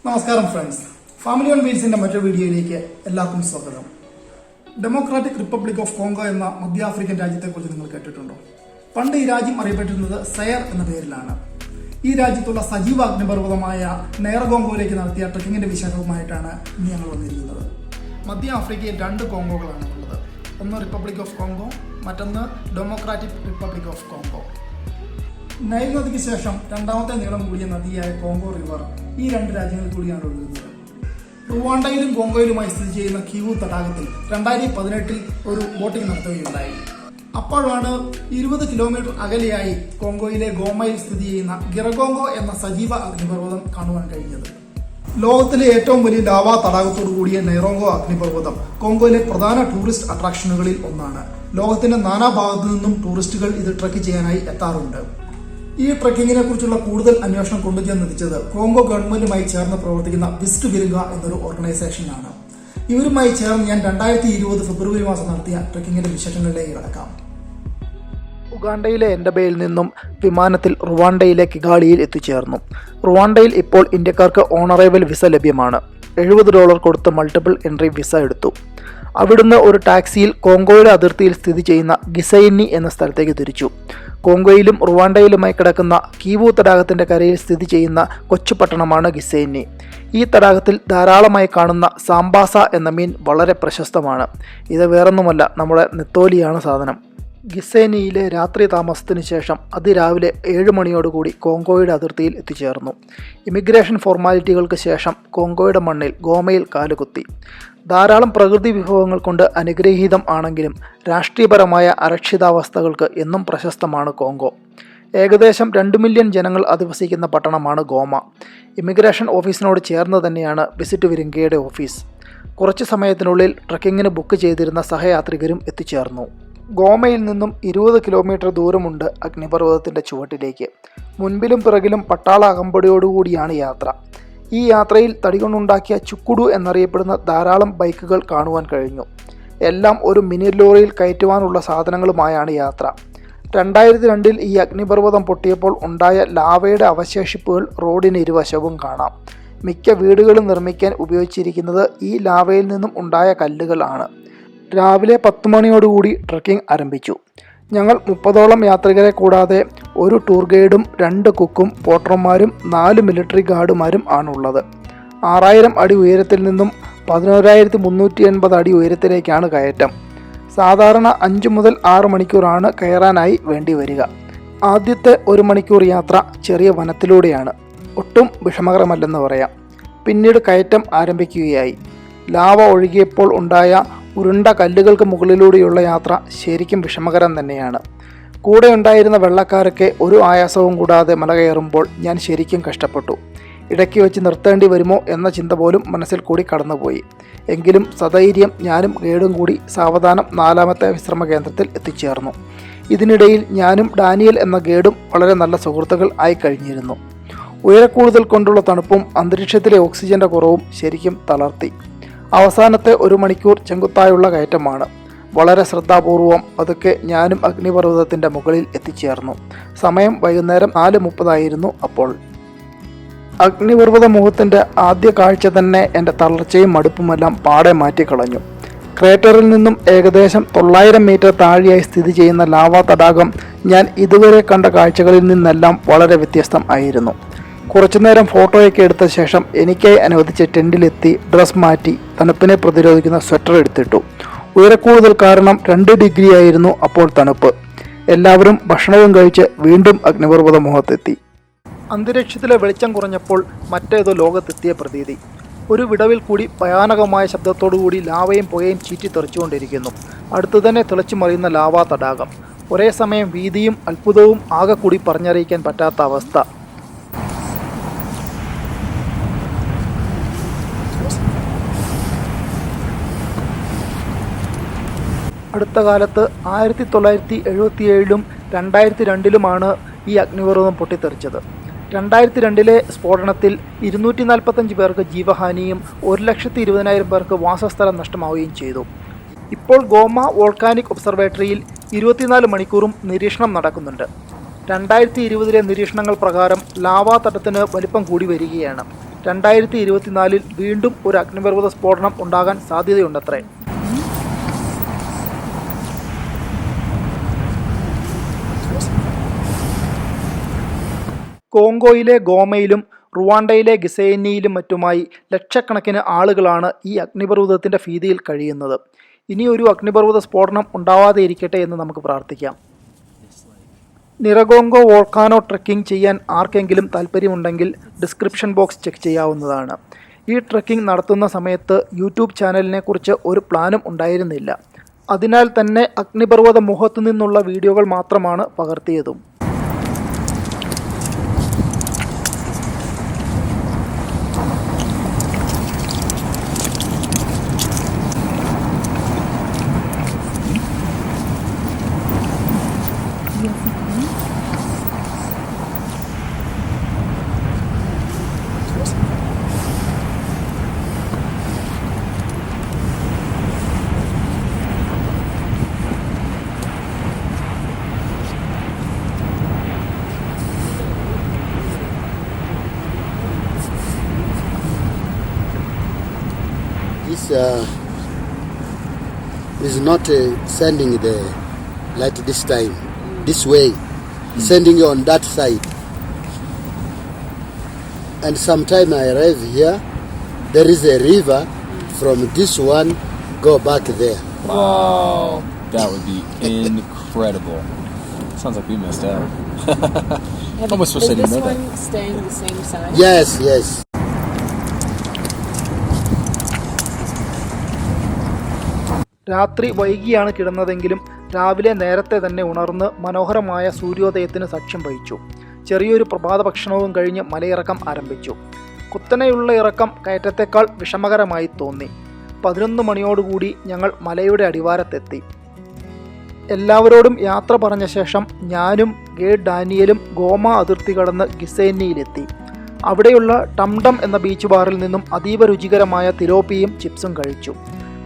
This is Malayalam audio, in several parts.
നമസ്കാരം ഫ്രണ്ട്സ്, ഫാമിലി ഓൺ വീൽസിന്റെ മറ്റൊരു വീഡിയോയിലേക്ക് എല്ലാവർക്കും സ്വാഗതം. ഡെമോക്രാറ്റിക് റിപ്പബ്ലിക് ഓഫ് കോങ്കോ എന്ന മധ്യ ആഫ്രിക്കൻ രാജ്യത്തെക്കുറിച്ച് നിങ്ങൾ കേട്ടിട്ടുണ്ടോ? പണ്ട് ഈ രാജ്യം അറിയപ്പെട്ടിരുന്നത് സയർ എന്ന പേരിലാണ്. ഈ രാജ്യത്തുള്ള സജീവ അഗ്നിപർവ്വതമായ നൈറഗോങ്കോയിലേക്ക് നടത്തിയ ട്രക്കിങ്ങിന്റെ വിശേഷവുമായിട്ടാണ് ഇന്ന് ഞങ്ങൾ വന്നിരിക്കുന്നത്. മധ്യ ആഫ്രിക്കയിൽ രണ്ട് കോങ്കോകളാണ് ഉള്ളത്. ഒന്ന് റിപ്പബ്ലിക് ഓഫ് കോങ്കോ, മറ്റൊന്ന് democratic republic of Congo. Nile നദിക്ക് ശേഷം രണ്ടാമത്തെ നീളം കൂടിയ നദിയായ കോങ്കോ റിവർ ഈ രണ്ട് രാജ്യങ്ങളിൽ കൂടിയാണ് ഒഴുകുന്നത്. റുവാണ്ടയിലും കോങ്കോയിലുമായി സ്ഥിതി ചെയ്യുന്ന കിവു തടാകത്തിൽ 2018 ഒരു ബോട്ടിംഗ് നടത്തുകയുണ്ടായി. അപ്പോഴാണ് 20 കിലോമീറ്റർ അകലെയായി കോങ്കോയിലെ ഗോമയിൽ സ്ഥിതി ചെയ്യുന്ന ഗിറഗോങ്കോ എന്ന സജീവ അഗ്നിപർവ്വതം കാണുവാൻ കഴിഞ്ഞത്. ലോകത്തിലെ ഏറ്റവും വലിയ ലാവാ തടാകത്തോടു കൂടിയ നൈറോങ്കോ അഗ്നിപർവ്വതം കോങ്കോയിലെ പ്രധാന ടൂറിസ്റ്റ് അട്രാക്ഷനുകളിൽ ഒന്നാണ്. ലോകത്തിന്റെ നാനാഭാഗത്തു നിന്നും ടൂറിസ്റ്റുകൾ ഇത് ട്രക്ക് ചെയ്യാനായി എത്താറുണ്ട്. ഈ ട്രക്കിങ്ങിനെ കുറിച്ചുള്ള കൂടുതൽ അന്വേഷണം കൊണ്ടുചെന്നെത്തിച്ചത് കോങ്കോ ഗവൺമെന്റുമായി ചേർന്ന് പ്രവർത്തിക്കുന്ന വിസ്റ്റ് വിരുഗ എന്നൊരു ഓർഗനൈസേഷനാണ്. ഇവരുമായി ചേർന്ന് ഞാൻ 2020 ഫെബ്രുവരി മാസം നടത്തിയ ട്രക്കിങ്ങിന്റെ വിശേഷങ്ങളിലേക്ക് കടക്കാം. ഉഗാണ്ടയിലെ എൻഡബയിൽ നിന്നും വിമാനത്തിൽ റുവാണ്ടയിലെ കിഗാളിയിൽ എത്തിച്ചേർന്നു. റുവാണ്ടയിൽ ഇപ്പോൾ ഇന്ത്യക്കാർക്ക് ഓണറേബിൾ വിസ ലഭ്യമാണ്. $70 കൊടുത്ത് മൾട്ടിപ്പിൾ എൻട്രി വിസ എടുത്തു. അവിടുന്ന് ഒരു ടാക്സിയിൽ കോങ്കോയുടെ അതിർത്തിയിൽ സ്ഥിതി ചെയ്യുന്ന ഗിസെനി എന്ന സ്ഥലത്തേക്ക് തിരിച്ചു. കോങ്കോയിലും റുവാണ്ടയിലുമായി കിടക്കുന്ന കിവു തടാകത്തിന്റെ കരയിൽ സ്ഥിതി ചെയ്യുന്ന കൊച്ചു പട്ടണമാണ് ഗിസെനി. ഈ തടാകത്തിൽ ധാരാളമായി കാണുന്ന സാംബാസ എന്ന മീൻ വളരെ പ്രശസ്തമാണ്. ഇത് വേറൊന്നുമല്ല, നമ്മുടെ നെത്തോലിയാണ് സാധനം. ഗിസെനിയിലെ രാത്രി താമസത്തിന് ശേഷം അതിരാവിലെ 7 മണിയോടുകൂടി കോങ്കോയുടെ അതിർത്തിയിൽ എത്തിച്ചേർന്നു. ഇമിഗ്രേഷൻ ഫോർമാലിറ്റികൾക്ക് ശേഷം കോങ്കോയുടെ മണ്ണിൽ ഗോമയിൽ കാലുകുത്തി. ധാരാളം പ്രകൃതി വിഭവങ്ങൾ കൊണ്ട് അനുഗ്രഹീതം ആണെങ്കിലും രാഷ്ട്രീയപരമായ അരക്ഷിതാവസ്ഥകൾക്ക് എന്നും പ്രശസ്തമാണ് കോങ്കോ. ഏകദേശം 2 മില്യൺ ജനങ്ങൾ അധിവസിക്കുന്ന പട്ടണമാണ് ഗോമ. ഇമിഗ്രേഷൻ ഓഫീസിനോട് ചേർന്ന് തന്നെയാണ് വിസിറ്റ് വിരിങ്കയുടെ ഓഫീസ്. കുറച്ച് സമയത്തിനുള്ളിൽ ട്രക്കിങ്ങിന് ബുക്ക് ചെയ്തിരുന്ന സഹയാത്രികരും എത്തിച്ചേർന്നു. ഗോമയിൽ നിന്നും 20 കിലോമീറ്റർ ദൂരമുണ്ട് അഗ്നിപർവ്വതത്തിന്റെ ചുവട്ടിലേക്ക്. മുൻപിലും പിറകിലും പട്ടാള അകമ്പടിയോടുകൂടിയാണ് യാത്ര. ഈ യാത്രയിൽ തടികൊണ്ടുണ്ടാക്കിയ ചുക്കുടു എന്നറിയപ്പെടുന്ന ധാരാളം ബൈക്കുകൾ കാണുവാൻ കഴിഞ്ഞു. എല്ലാം ഒരു മിനി ലോറിയിൽ കയറ്റുവാനുള്ള സാധനങ്ങളുമായാണ് യാത്ര. 2002 ഈ അഗ്നിപർവ്വതം പൊട്ടിയപ്പോൾ ഉണ്ടായ ലാവയുടെ അവശേഷിപ്പുകൾ റോഡിന് ഇരുവശവും കാണാം. മിക്ക വീടുകളും നിർമ്മിക്കാൻ ഉപയോഗിച്ചിരിക്കുന്നത് ഈ ലാവയിൽ നിന്നും ഉണ്ടായ കല്ലുകൾ ആണ്. രാവിലെ 10 മണിയോടുകൂടി ട്രക്കിംഗ് ആരംഭിച്ചു. ഞങ്ങൾ 30ഓളം യാത്രികരെ കൂടാതെ ഒരു ടൂർ ഗൈഡും 2 കുക്കും പോട്ടർമാരും 4 മിലിറ്ററി ഗാർഡുമാരും ആണുള്ളത്. 6000 അടി ഉയരത്തിൽ നിന്നും 11380 അടി ഉയരത്തിലേക്കാണ് കയറ്റം. സാധാരണ 5 മുതൽ 6 മണിക്കൂറാണ് കയറാനായി വേണ്ടി വരിക. ആദ്യത്തെ 1 മണിക്കൂർ യാത്ര ചെറിയ വനത്തിലൂടെയാണ്. ഒട്ടും വിഷമകരമല്ലെന്ന് പറയാം. പിന്നീട് കയറ്റം ആരംഭിക്കുകയായി. ലാവ ഒഴുകിയപ്പോൾ ഉണ്ടായ ഉരുണ്ട കല്ലുകൾക്ക് മുകളിലൂടെയുള്ള യാത്ര ശരിക്കും വിഷമകരം തന്നെയാണ്. കൂടെ ഉണ്ടായിരുന്ന വെള്ളക്കാരൊക്കെ ഒരു ആയാസവും കൂടാതെ മല കയറുമ്പോൾ ഞാൻ ശരിക്കും കഷ്ടപ്പെട്ടു. ഇടയ്ക്ക് വെച്ച് നിർത്തേണ്ടി വരുമോ എന്ന ചിന്ത പോലും മനസ്സിൽ കൂടി കടന്നുപോയി. എങ്കിലും സധൈര്യം ഞാനും ഗൈഡും കൂടി സാവധാനം 4ാമത്തെ വിശ്രമ കേന്ദ്രത്തിൽ എത്തിച്ചേർന്നു. ഇതിനിടയിൽ ഞാനും ഡാനിയൽ എന്ന ഗൈഡും വളരെ നല്ല സുഹൃത്തുക്കൾ ആയി കഴിഞ്ഞിരുന്നു. ഉയരക്കൂടുതൽ കൊണ്ടുള്ള തണുപ്പും അന്തരീക്ഷത്തിലെ ഓക്സിജന്റെ കുറവും ശരിക്കും തളർത്തി. അവസാനത്തെ 1 മണിക്കൂർ ചെങ്കുത്തായുള്ള കയറ്റമാണ്. വളരെ ശ്രദ്ധാപൂർവം പതുക്കെ ഞാനും അഗ്നിപർവ്വതത്തിന്റെ മുകളിൽ എത്തിച്ചേർന്നു. സമയം വൈകുന്നേരം 4:30 ആയിരുന്നു. അപ്പോൾ അഗ്നിപർവ്വത മുഖത്തിന്റെ ആദ്യ കാഴ്ച തന്നെ എൻ്റെ തളർച്ചയും മടുപ്പുമെല്ലാം പാടെ മാറ്റിക്കളഞ്ഞു. ക്രേറ്ററിൽ നിന്നും ഏകദേശം 900 മീറ്റർ താഴെയായി സ്ഥിതി ചെയ്യുന്ന ലാവാ തടാകം ഞാൻ ഇതുവരെ കണ്ട കാഴ്ചകളിൽ നിന്നെല്ലാം വളരെ വ്യത്യസ്തം ആയിരുന്നു. കുറച്ചുനേരം ഫോട്ടോയൊക്കെ എടുത്ത ശേഷം എനിക്കായി അനുവദിച്ച ടെൻറ്റിലെത്തി ഡ്രസ് മാറ്റി തണുപ്പിനെ പ്രതിരോധിക്കുന്ന സ്വെറ്റർ എടുത്തിട്ടു. ഉയരക്കൂടുതൽ കാരണം 2 ഡിഗ്രി ആയിരുന്നു അപ്പോൾ തണുപ്പ്. എല്ലാവരും ഭക്ഷണവും കഴിച്ച് വീണ്ടും അഗ്നിപർവ്വത മുഖത്തെത്തി. അന്തരീക്ഷത്തിലെ വെളിച്ചം കുറഞ്ഞപ്പോൾ മറ്റേതോ ലോകത്തെത്തിയ പ്രതീതി. ഒരു വിടവിൽ കൂടി ഭയാനകമായ ശബ്ദത്തോടുകൂടി ലാവയും പുകയും ചീറ്റി തെറിച്ചുകൊണ്ടിരിക്കുന്നു. അടുത്തു തന്നെ തിളച്ചു മറിയുന്ന ലാവാ തടാകം. ഒരേ സമയം ഭീതിയും അത്ഭുതവും ആകെ കൂടി പറഞ്ഞറിയിക്കാൻ പറ്റാത്ത അവസ്ഥ. അടുത്ത കാലത്ത് 1977 2002 ഈ അഗ്നിപർവ്വതം പൊട്ടിത്തെറിച്ചത്. 2002 സ്ഫോടനത്തിൽ 245 പേർക്ക് ജീവഹാനിയും 1,20,000 പേർക്ക് വാസസ്ഥലം നഷ്ടമാവുകയും ചെയ്തു. ഇപ്പോൾ ഗോമ വോൾക്കാനിക് ഒബ്സർവേറ്ററിയിൽ 24 മണിക്കൂറും നിരീക്ഷണം നടക്കുന്നുണ്ട്. 2020 നിരീക്ഷണങ്ങൾ പ്രകാരം ലാവാ തടത്തിന് വലിപ്പം കൂടി വരികയാണ്. 2024 വീണ്ടും ഒരു അഗ്നിപർവ്വത സ്ഫോടനം ഉണ്ടാകാൻ സാധ്യതയുണ്ടത്രേ. കോങ്കോയിലെ ഗോമയിലും റുവാണ്ടയിലെ ഗിസെനിയിലും മറ്റുമായി ലക്ഷക്കണക്കിന് ആളുകളാണ് ഈ അഗ്നിപർവ്വതത്തിൻ്റെ ഭീതിയിൽ കഴിയുന്നത്. ഇനിയൊരു അഗ്നിപർവ്വത സ്ഫോടനം ഉണ്ടാവാതെ ഇരിക്കട്ടെ എന്ന് നമുക്ക് പ്രാർത്ഥിക്കാം. നിറഗോങ്കോ വോൾക്കാനോ ട്രെക്കിംഗ് ചെയ്യാൻ ആർക്കെങ്കിലും താല്പര്യമുണ്ടെങ്കിൽ ഡിസ്ക്രിപ്ഷൻ ബോക്സ് ചെക്ക് ചെയ്യാവുന്നതാണ്. ഈ ട്രെക്കിംഗ് നടത്തുന്ന സമയത്ത് യൂട്യൂബ് ചാനലിനെ കുറിച്ച് ഒരു പ്ലാനും ഉണ്ടായിരുന്നില്ല. അതിനാൽ തന്നെ അഗ്നിപർവ്വത മുഖത്തു നിന്നുള്ള വീഡിയോകൾ മാത്രമാണ് പകർത്തിയതും. This is not sending the light this time, this way, sending on that side. And sometime I arrive here, there is a river from this one, go back there. Wow, that would be incredible. Sounds like we missed out. Almost for Is sitting this there. one staying the same size? Yes, yes. രാത്രി വൈകിയാണ് കിടന്നതെങ്കിലും രാവിലെ നേരത്തെ തന്നെ ഉണർന്ന് മനോഹരമായ സൂര്യോദയത്തിന് സാക്ഷ്യം വഹിച്ചു. ചെറിയൊരു പ്രഭാത ഭക്ഷണവും കഴിഞ്ഞ് മലയിറക്കം ആരംഭിച്ചു. കുത്തനെയുള്ള ഇറക്കം കയറ്റത്തേക്കാൾ വിഷമകരമായി തോന്നി. 11 മണിയോടുകൂടി ഞങ്ങൾ മലയുടെ അടിവാരത്തെത്തി. എല്ലാവരോടും യാത്ര പറഞ്ഞ ശേഷം ഞാനും ഗൈഡ് ഡാനിയലും ഗോമ അതിർത്തി കടന്ന് ഗിസെനിയിലെത്തി. അവിടെയുള്ള ടംടം എന്ന ബീച്ച് ബാറിൽ നിന്നും അതീവ രുചികരമായ തിലോപ്പിയും ചിപ്സും കഴിച്ചു.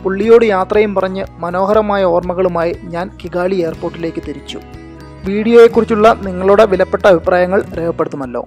പുള്ളിയോട് യാത്രയും പറഞ്ഞ് മനോഹരമായ ഓർമ്മകളുമായി ഞാൻ കിഗാലി എയർപോർട്ടിലേക്ക് തിരിച്ചു. വീഡിയോയെക്കുറിച്ചുള്ള നിങ്ങളുടെ വിലപ്പെട്ട അഭിപ്രായങ്ങൾ രേഖപ്പെടുത്തുമല്ലോ.